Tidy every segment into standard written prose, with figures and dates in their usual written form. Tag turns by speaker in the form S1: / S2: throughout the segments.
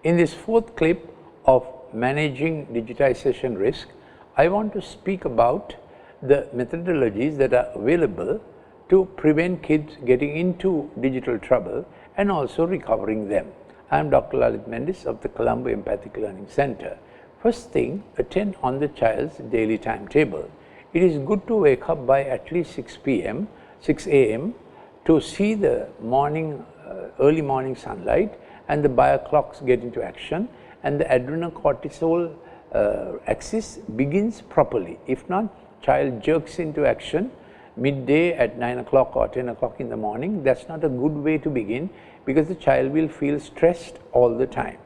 S1: In this fourth clip of managing digitization risk, I want to speak about the methodologies that are available to prevent kids getting into digital trouble and also recovering them. I am Dr. Lalith Mendis of the Colombo Empathic Learning Center. First thing, attend on the child's daily timetable. It is good to wake up by at least 6 a.m. to see the early morning sunlight and the bio clocks get into action and the adrenocortisol axis begins properly. If not, child jerks into action midday at 9 o'clock or 10 o'clock in the morning. That's not a good way to begin because the child will feel stressed all the time.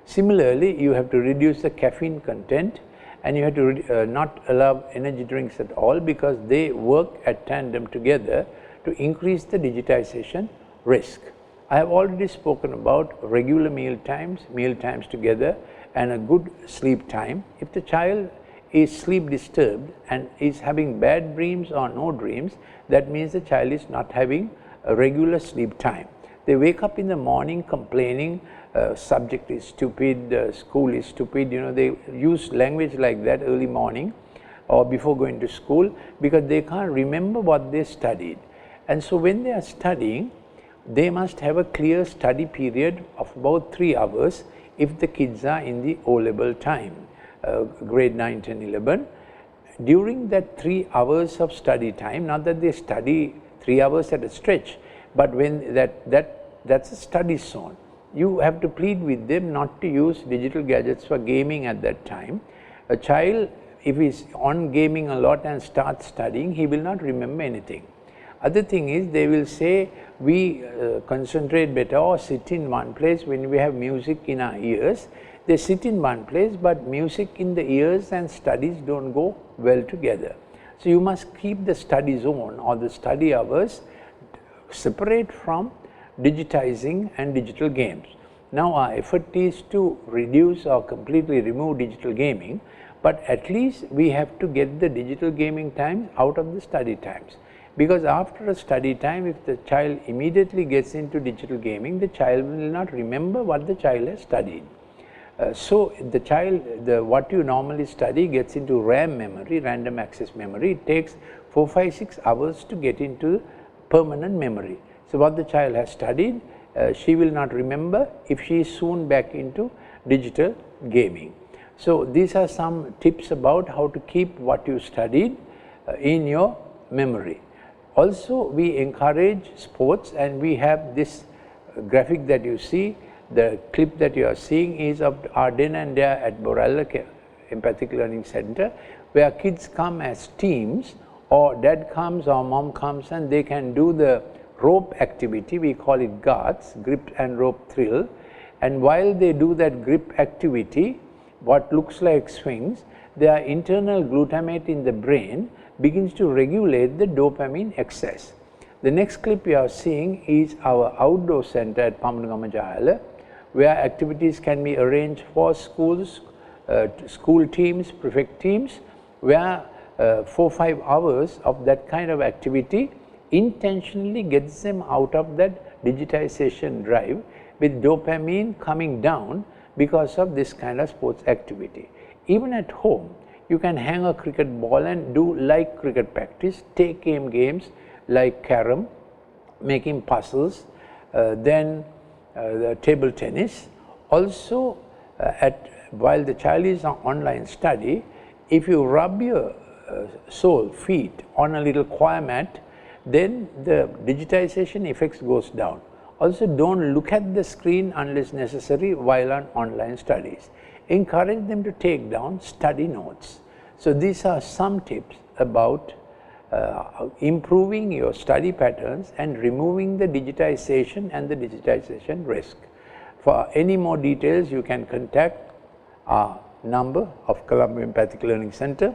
S1: Similarly, you have to reduce the caffeine content and you have to not allow energy drinks at all because they work at tandem together to increase the digitization risk. I have already spoken about regular meal times together and a good sleep time. If the child is sleep disturbed and is having bad dreams or no dreams, that means the child is not having a regular sleep time. They wake up in the morning complaining, subject is stupid, school is stupid, they use language like that early morning or before going to school because they can't remember what they studied. And so when they are studying, they must have a clear study period of about 3 hours if the kids are in the O-level time, grade 9, 10, 11. During that 3 hours of study time, not that they study 3 hours at a stretch, but when that's a study zone. You have to plead with them not to use digital gadgets for gaming at that time. A child, if he's on gaming a lot and starts studying, he will not remember anything. Other thing is, they will say we concentrate better or sit in one place when we have music in our ears. They sit in one place, but music in the ears and studies don't go well together. So you must keep the study zone or the study hours separate from digitizing and digital games. Now our effort is to reduce or completely remove digital gaming, but at least we have to get the digital gaming times out of the study times. Because after a study time, if the child immediately gets into digital gaming, the child will not remember what the child has studied. So the child, what you normally study gets into RAM memory, random access memory. It takes 4, 5, 6 hours to get into permanent memory. So what the child has studied, she will not remember if she is soon back into digital gaming. So these are some tips about how to keep what you studied in your memory. Also, we encourage sports, and we have this graphic that you see. The clip that you are seeing is of our den and dare at Borella Empathic Learning Center, where kids come as teams, or dad comes or mom comes, and they can do the rope activity. We call it GARTS, grip and rope thrill. And while they do that grip activity, what looks like swings, their internal glutamate in the brain begins to regulate the dopamine excess. The next clip you are seeing is our outdoor center at Pamanagama Jayala, where activities can be arranged for schools, school teams, prefect teams, where 4, 5 hours of that kind of activity intentionally gets them out of that digitization drive with dopamine coming down because of this kind of sports activity. Even at home, you can hang a cricket ball and do like cricket practice, take games like carom, making puzzles, then the table tennis. Also, while the child is on online study, if you rub your feet on a little choir mat, then the digitization effects goes down. Also, don't look at the screen unless necessary while on online studies. Encourage them to take down study notes. So these are some tips about improving your study patterns and removing the digitization and the digitization risk. For any more details, you can contact our number of Colombo Empathic Learning Center.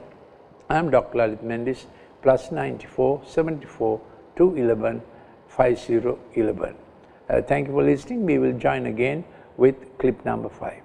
S1: I am Dr. Lalith Mendis, +94 74 211 5011. Thank you for listening. We will join again with clip number 5.